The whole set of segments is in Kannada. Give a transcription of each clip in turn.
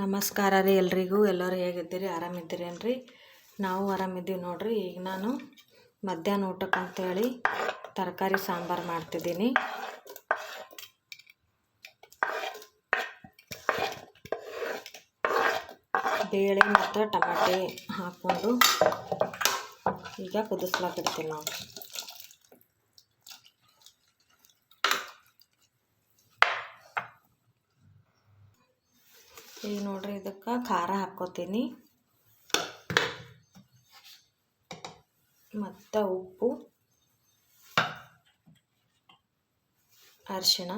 ನಮಸ್ಕಾರ ರೀ ಎಲ್ರಿಗೂ. ಎಲ್ಲರೂ ಹೇಗಿದ್ದೀರಿ? ಆರಾಮಿದ್ದೀರೇನ್ರಿ? ನಾವು ಆರಾಮಿದ್ದೀವಿ ನೋಡ್ರಿ. ಈಗ ನಾನು ಮಧ್ಯಾಹ್ನ ಊಟಕ್ಕೆ ಅಂತೇಳಿ ತರಕಾರಿ ಸಾಂಬಾರು ಮಾಡ್ತಿದ್ದೀನಿ. ಬೇಳೆ ಮತ್ತು ಟಮಾಟೆ ಹಾಕ್ಕೊಂಡು ಈಗ ಕುದಿಸ್ಲಾಕಿಡ್ತೀನಿ ನೋಡ್ರಿ. ಈಗ ನೋಡ್ರಿ ಇದಕ್ಕೆ ಖಾರ ಹಾಕ್ಕೋತೀನಿ ಮತ್ತು ಉಪ್ಪು, ಅರಿಶಿಣ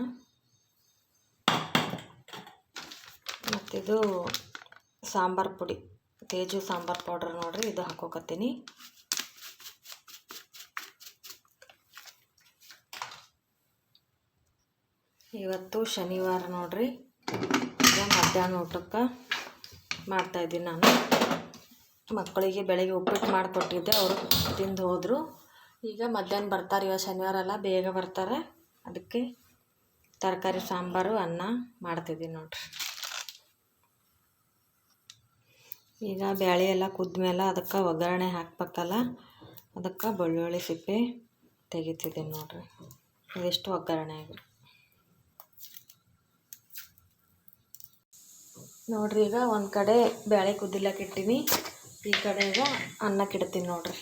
ಮತ್ತಿದು ಸಾಂಬಾರು ಪುಡಿ, ತೇಜು ಸಾಂಬಾರು ಪೌಡ್ರ್ ನೋಡ್ರಿ, ಇದು ಹಾಕೋಕತ್ತೀನಿ. ಇವತ್ತು ಶನಿವಾರ ನೋಡ್ರಿ. ಈಗ ಮಧ್ಯಾಹ್ನ ಊಟಕ್ಕೆ ಮಾಡ್ತಾಯಿದ್ದೀನಿ ನಾನು. ಮಕ್ಕಳಿಗೆ ಬೆಳಗ್ಗೆ ಉಪ್ಪಿಟ್ಟು ಮಾಡಿಕೊಟ್ಟಿದ್ದೆ, ಅವರು ತಿಂದು ಹೋದರು. ಈಗ ಮಧ್ಯಾಹ್ನ ಬರ್ತಾರೆ, ಇವತ್ತು ಶನಿವಾರ ಅಲ್ಲ, ಬೇಗ ಬರ್ತಾರೆ. ಅದಕ್ಕೆ ತರಕಾರಿ ಸಾಂಬಾರು ಅನ್ನ ಮಾಡ್ತಿದ್ದೀನಿ ನೋಡ್ರಿ. ಈಗ ಬೇಳೆ ಎಲ್ಲ ಕುದ್ಮೇಲೆ ಅದಕ್ಕೆ ಒಗ್ಗರಣೆ ಹಾಕ್ಬೇಕಲ್ಲ, ಅದಕ್ಕೆ ಬೆಳ್ಳುಳ್ಳಿ ಸಿಪ್ಪೆ ತೆಗಿತಿದ್ದೀನಿ ನೋಡ್ರಿ. ಇದಿಷ್ಟು ಒಗ್ಗರಣೆ ಆಗಿ ನೋಡ್ರಿ. ಈಗ ಒಂದು ಕಡೆ ಬೇಳೆ ಕುದಿಲಕ್ಕೆ ಇಟ್ಟೀನಿ, ಈ ಕಡೆ ಈಗ ಅನ್ನಕ್ಕೆ ಇಡ್ತೀನಿ ನೋಡ್ರಿ.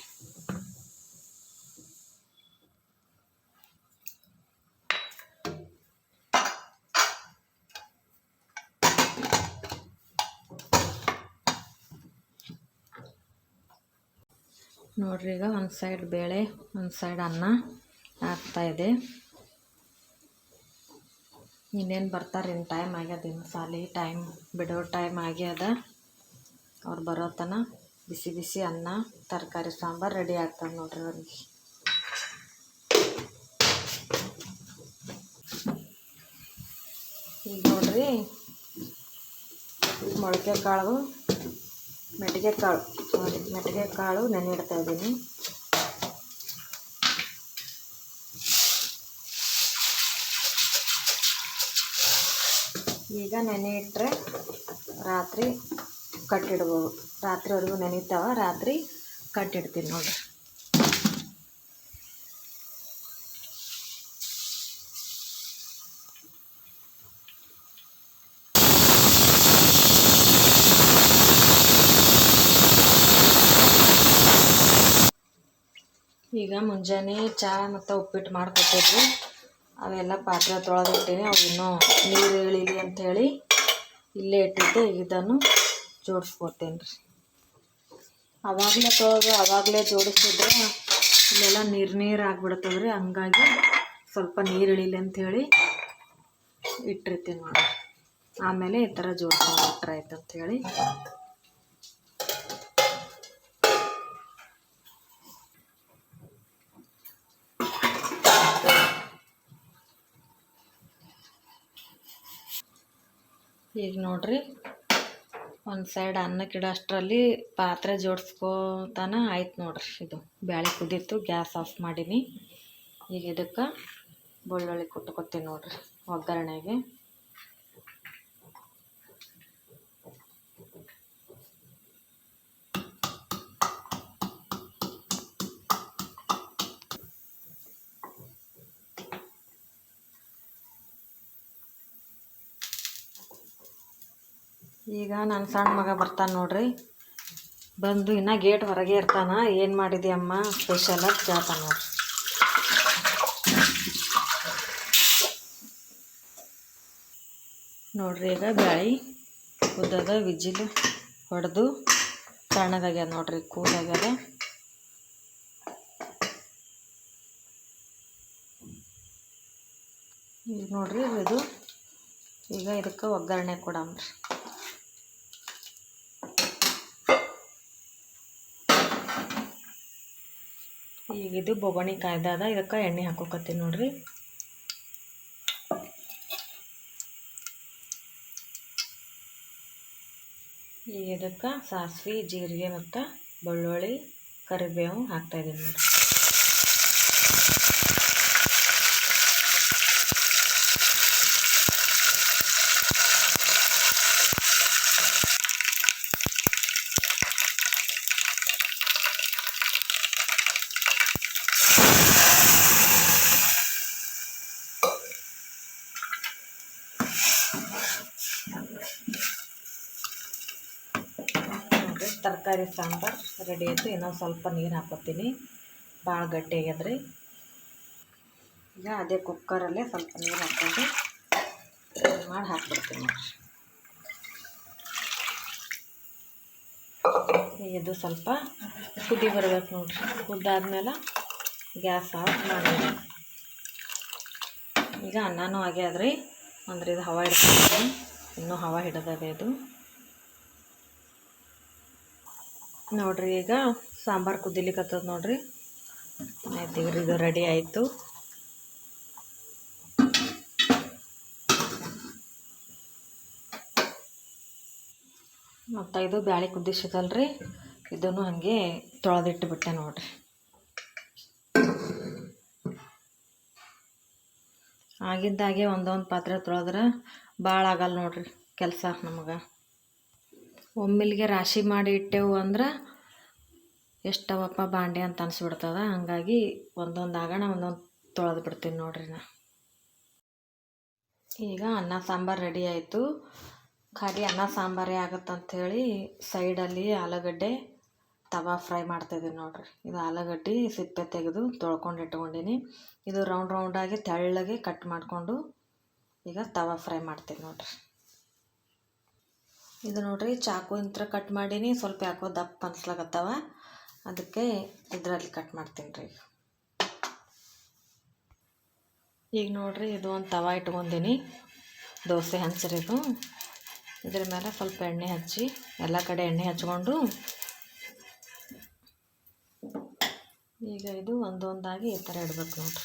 ನೋಡ್ರಿ ಈಗ ಒಂದು ಸೈಡ್ ಬೇಳೆ, ಒಂದು ಸೈಡ್ ಅನ್ನ ಆಗ್ತಾಯಿದೆ. ಇನ್ನೇನು ಬರ್ತಾರೆ, ಇನ್ನು ಟೈಮ್ ಆಗ್ಯದ, ಇನ್ನು ಸಾಲಿ ಟೈಮ್ ಬಿಡೋ ಟೈಮ್ ಆಗ್ಯದ. ಅವ್ರು ಬರೋ ತನ ಬಿಸಿ ಬಿಸಿ ಅನ್ನ ತರಕಾರಿ ಸಾಂಬಾರು ರೆಡಿ ಆಗ್ತದೆ ನೋಡ್ರಿ ಅವ್ರಿಗೆ. ಈಗ ನೋಡ್ರಿ ಮೊಳಕೆ ಕಾಳು, ಮೆಟ್ಟಿಗೆ ಕಾಳು ನೆನೆ ಇಡ್ತಾ ಇದ್ದೀನಿ. ಈಗ ನೆನೆ ಇಟ್ಟರೆ ರಾತ್ರಿ ಕಟ್ಟಿಡ್ಬೋದು. ರಾತ್ರಿವರೆಗೂ ನೆನೀತಾವ, ರಾತ್ರಿ ಕಟ್ಟಿಡ್ತೀನಿ ನೋಡ್ರಿ. ಈಗ ಮುಂಜಾನೆ ಚಹಾ ಮತ್ತು ಉಪ್ಪಿಟ್ಟು ಮಾಡಿಕೊಟ್ಟಿದ್ವಿ, ಅವೆಲ್ಲ ಪಾತ್ರೆ ತೊಳೆದಿಟ್ಟೀನಿ. ಅವು ಇನ್ನೂ ನೀರು ಇಳೀಲಿ ಅಂಥೇಳಿ ಇಲ್ಲೇ ಇಟ್ಟಿದ್ದೆ. ಇದನ್ನು ಜೋಡಿಸ್ಕೊತೀನಿ ರೀ. ಅವಾಗಲೇ ತೊಳೆದು ಅವಾಗಲೇ ಜೋಡಿಸಿದ್ರೆ ಇಲ್ಲೆಲ್ಲ ನೀರು ಆಗಿಬಿಡ್ತದೆ ರೀ. ಹಂಗಾಗಿ ಸ್ವಲ್ಪ ನೀರು ಇಳೀಲಿ ಅಂಥೇಳಿ ಇಟ್ಟಿರ್ತೀನಿ ನೋಡಿ. ಆಮೇಲೆ ಈ ಥರ ಜೋಡಿಸ್ಕೊಂಡ್ಬಿಟ್ರೆ ಆಯ್ತು ಅಂಥೇಳಿ. ಈಗ ನೋಡ್ರಿ ಒಂದು ಸೈಡ್ ಅನ್ನಕ್ಕಿಡೋ ಅಷ್ಟರಲ್ಲಿ ಪಾತ್ರೆ ಜೋಡಿಸ್ಕೋತಾನ ಆಯ್ತು ನೋಡ್ರಿ. ಇದು ಬೇಳೆ ಕುದೀತು, ಗ್ಯಾಸ್ ಆಫ್ ಮಾಡೀನಿ. ಈಗ ಇದಕ್ಕೆ ಬೆಳ್ಳುಳ್ಳಿ ಕುಟ್ಕೊತೀನಿ ನೋಡ್ರಿ ಒಗ್ಗರಣೆಗೆ. ಈಗ ನನ್ನ ಸಣ್ಣ ಮಗ ಬರ್ತಾನೆ ನೋಡ್ರಿ. ಬಂದು ಇನ್ನೂ ಗೇಟ್ ಹೊರಗೆ ಇರ್ತಾನೆ. ಏನು ಮಾಡಿದೆ ಅಮ್ಮ ಸ್ಪೆಷಲ್ ಅಂತ ಕೇಳ್ತಾನೆ ನೋಡ್ರಿ. ನೋಡ್ರಿ ಈಗ ಬ್ಯಾಳಿ ಕುದ್ದದ, ವಿಜಿಲ್ ಹೊಡೆದು ತಣ್ಣಗಾಗ್ಯದ ನೋಡ್ರಿ, ಕೂಲಾಗ್ಯದ. ಈಗ ನೋಡ್ರಿ ಇದು ಈಗ ಇದಕ್ಕೆ ಒಗ್ಗರಣೆ ಕೊಡಮ್ರಿ. ಈಗ ಇದು ಬೊಗಣಿ ಕಾಯ್ದಾದ, ಇದಕ್ಕೆ ಎಣ್ಣೆ ಹಾಕೋಕತ್ತೀನಿ ನೋಡ್ರಿ. ಈಗ ಇದಕ್ಕೆ ಸಾಸಿವೆ, ಜೀರಿಗೆ ಮತ್ತು ಬೆಳ್ಳುಳ್ಳಿ, ಕರಿಬೇವು ಹಾಕ್ತಾಯಿದ್ದೀನಿ ನೋಡ್ರಿ. ತರಕಾರಿ ಸಾಂಬಾರು ರೆಡಿ ಆಯಿತು. ಇನ್ನೊಂದು ಸ್ವಲ್ಪ ನೀರು ಹಾಕೋತೀನಿ, ಭಾಳ ಗಟ್ಟಿ ಆಗ್ಯದ್ರಿ. ಈಗ ಅದೇ ಕುಕ್ಕರಲ್ಲೇ ಸ್ವಲ್ಪ ನೀರು ಹಾಕೊಂಡು ಮಾಡಿ ಹಾಕ್ಬಿಡ್ತೀನಿ ನೋಡಿರಿ. ಇದು ಸ್ವಲ್ಪ ಕುದಿ ಬರಬೇಕು ನೋಡಿರಿ. ಕುದ್ದಾದ್ಮೇಲೆ ಗ್ಯಾಸ್ ಆಫ್ ಮಾಡಿ. ಈಗ ಅನ್ನನೂ ಆಗ್ಯಾದ್ರಿ, ಅಂದ್ರೆ ಇದು ಹವಾ ಹಿಡ್ಕೊಂಡು ಇನ್ನೂ ಹವಾ ಹಿಡಿದದೆ ಇದು ನೋಡಿರಿ. ಈಗ ಸಾಂಬಾರು ಕುದಿಲಿಕ್ಕತ್ತದ ನೋಡಿರಿ. ಆಯ್ತು, ಈಗ ಇದು ರೆಡಿ ಆಯಿತು. ಮತ್ತು ಇದು ಬ್ಯಾಳೆ ಕುದಿಸಿದಲ್ರಿ, ಇದನ್ನು ಹಾಗೆ ತೊಳೆದಿಟ್ಟುಬಿಟ್ಟೆ ನೋಡಿರಿ. ಆಗಿದ್ದಾಗೆ ಒಂದೊಂದು ಪಾತ್ರೆ ತೊಳೆದ್ರೆ ಭಾಳ ಆಗಲ್ಲ ನೋಡಿರಿ ಕೆಲಸ ನಮಗೆ. ಒಮ್ಮೆಲಿಗೆ ರಾಶಿ ಮಾಡಿ ಇಟ್ಟೆವು ಅಂದ್ರೆ ಎಷ್ಟವಪ್ಪ ಬಾಂಡೆ ಅಂತ ಅನಿಸ್ಬಿಡ್ತದ. ಹಾಗಾಗಿ ಒಂದೊಂದು ಆಗೋಣ ಒಂದೊಂದು ತೊಳೆದು ಬಿಡ್ತೀನಿ ನೋಡ್ರಿ ನಾ. ಈಗ ಅನ್ನ ಸಾಂಬಾರು ರೆಡಿ ಆಯಿತು. ಖಾಲಿ ಅನ್ನ ಸಾಂಬಾರೇ ಆಗುತ್ತಂಥೇಳಿ ಸೈಡಲ್ಲಿ ಆಲೂಗಡ್ಡೆ ತವಾ ಫ್ರೈ ಮಾಡ್ತಾಯಿದ್ದೀನಿ ನೋಡಿರಿ. ಇದು ಆಲೂಗಡ್ಡೆ ಸಿಪ್ಪೆ ತೆಗೆದು ತೊಳ್ಕೊಂಡು ಇಟ್ಕೊಂಡಿನಿ. ಇದು ರೌಂಡಾಗಿ ತೆಳ್ಳಗೆ ಕಟ್ ಮಾಡಿಕೊಂಡು ಈಗ ತವಾ ಫ್ರೈ ಮಾಡ್ತೀನಿ ನೋಡಿರಿ. ಇದು ನೋಡಿರಿ ಚಾಕು ಇಂತ್ರ ಕಟ್ ಮಾಡೀನಿ. ಸ್ವಲ್ಪ ಯಾಕೋ ದಪ್ಪ ಅನ್ಸ್ಲಾಗತ್ತವ, ಅದಕ್ಕೆ ಇದರಲ್ಲಿ ಕಟ್ ಮಾಡ್ತೀನಿ ರೀ. ಈಗ ನೋಡಿರಿ ಇದು ಒಂದು ತವಾ ಇಟ್ಕೊಂಡೀನಿ, ದೋಸೆ ಹಂಚರಿದು. ಇದ್ರ ಮೇಲೆ ಸ್ವಲ್ಪ ಎಣ್ಣೆ ಹಚ್ಚಿ, ಎಲ್ಲ ಕಡೆ ಎಣ್ಣೆ ಹಚ್ಕೊಂಡು ಈಗ ಇದು ಒಂದೊಂದಾಗಿ ಈ ಥರ ಇಡಬೇಕು ನೋಡಿರಿ.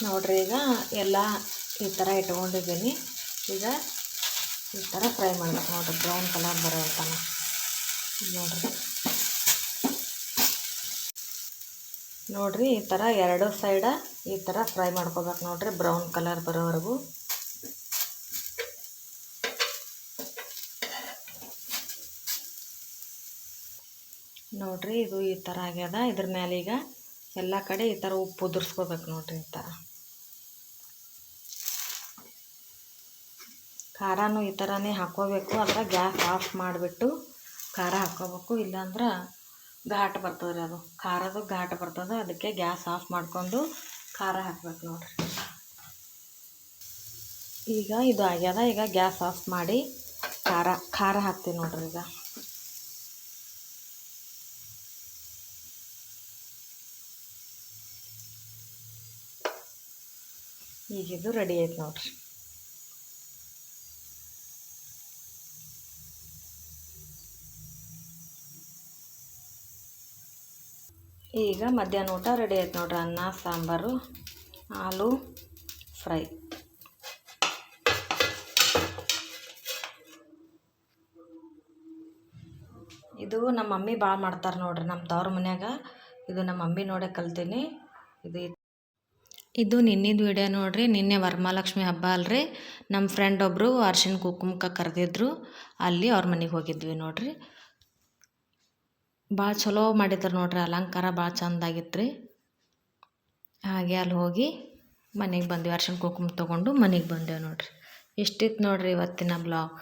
ನೋಡಿರಿ ಈಗ ಎಲ್ಲ ಈ ಥರ ಇಟ್ಕೊಂಡಿದ್ದೀನಿ. ಈಗ ಈ ಥರ ಫ್ರೈ ಮಾಡ್ಬೇಕು ನೋಡಿರಿ, ಬ್ರೌನ್ ಕಲರ್ ಬರೋ ತನಕ ನೋಡಿರಿ. ಈ ಥರ ಎರಡು ಸೈಡ ಈ ಥರ ಫ್ರೈ ಮಾಡ್ಕೋಬೇಕು ನೋಡಿರಿ, ಬ್ರೌನ್ ಕಲರ್ ಬರೋವರೆಗೂ. ನೋಡಿರಿ ಇದು ಈ ಥರ ಆಗ್ಯದ. ಇದ್ರ ಮೇಲೆ ಈಗ ಎಲ್ಲ ಕಡೆ ಈ ಥರ ಉಪ್ಪು ಉದುರಿಸ್ಕೋಬೇಕು ನೋಡಿರಿ. ಈ ಥರ ಖಾರನೂ ಈ ಥರನೇ ಹಾಕ್ಕೋಬೇಕು. ಆದರೆ ಗ್ಯಾಸ್ ಆಫ್ ಮಾಡಿಬಿಟ್ಟು ಖಾರ ಹಾಕ್ಕೋಬೇಕು, ಇಲ್ಲಾಂದ್ರೆ ಘಾಟ್ ಬರ್ತದೆ ರೀ. ಅದು ಖಾರದು ಘಾಟ್ ಬರ್ತದೆ, ಅದಕ್ಕೆ ಗ್ಯಾಸ್ ಆಫ್ ಮಾಡಿಕೊಂಡು ಖಾರ ಹಾಕ್ಬೇಕು ನೋಡಿರಿ. ಈಗ ಇದು ಆಗ್ಯದ. ಈಗ ಗ್ಯಾಸ್ ಆಫ್ ಮಾಡಿ ಖಾರ ಹಾಕ್ತೀವಿ ನೋಡಿರಿ. ಈಗ ಇದು ರೆಡಿ ಆಯ್ತು ನೋಡಿರಿ. ಈಗ ಮಧ್ಯಾಹ್ನ ಊಟ ರೆಡಿ ಆಯ್ತು ನೋಡ್ರಿ. ಅನ್ನ ಸಾಂಬಾರು, ಆಲೂ ಫ್ರೈ. ಇದು ನಮ್ಮ ಮಮ್ಮಿ ಭಾಳ ಮಾಡ್ತಾರೆ ನೋಡ್ರಿ, ನಮ್ಮ ತವ್ರ ಮನ್ಯಾಗ. ಇದು ನಮ್ಮ ಮಮ್ಮಿ ನೋಡೇ ಕಲ್ತೀನಿ. ಇದು ನಿನ್ನಿದು ವಿಡಿಯೋ ನೋಡ್ರಿ. ನಿನ್ನೆ ವರಮಹಾಲಕ್ಷ್ಮಿ ಹಬ್ಬ ಅಲ್ರಿ. ನಮ್ಮ ಫ್ರೆಂಡ್ ಒಬ್ಬರು ಅರ್ಶಿನ ಕುಂಕುಮಕ್ಕೆ ಕರೆದಿದ್ರು, ಅಲ್ಲಿ ಅವ್ರ ಮನೆಗೆ ಹೋಗಿದ್ವಿ ನೋಡ್ರಿ. ಭಾಳ ಚಲೋ ಮಾಡಿದ್ರು ನೋಡ್ರಿ, ಅಲಂಕಾರ ಭಾಳ ಚೆಂದಾಗಿತ್ತು ರೀ. ಹಾಗೆ ಅಲ್ಲಿ ಹೋಗಿ ಮನೆಗೆ ಬಂದ್ವಿ, ಅರ್ಶಿನ ಕುಂಕುಮ ತೊಗೊಂಡು ಮನೆಗೆ ಬಂದೇವು ನೋಡ್ರಿ. ಇಷ್ಟಿತ್ತು ನೋಡ್ರಿ ಇವತ್ತಿನ ಬ್ಲಾಗ್.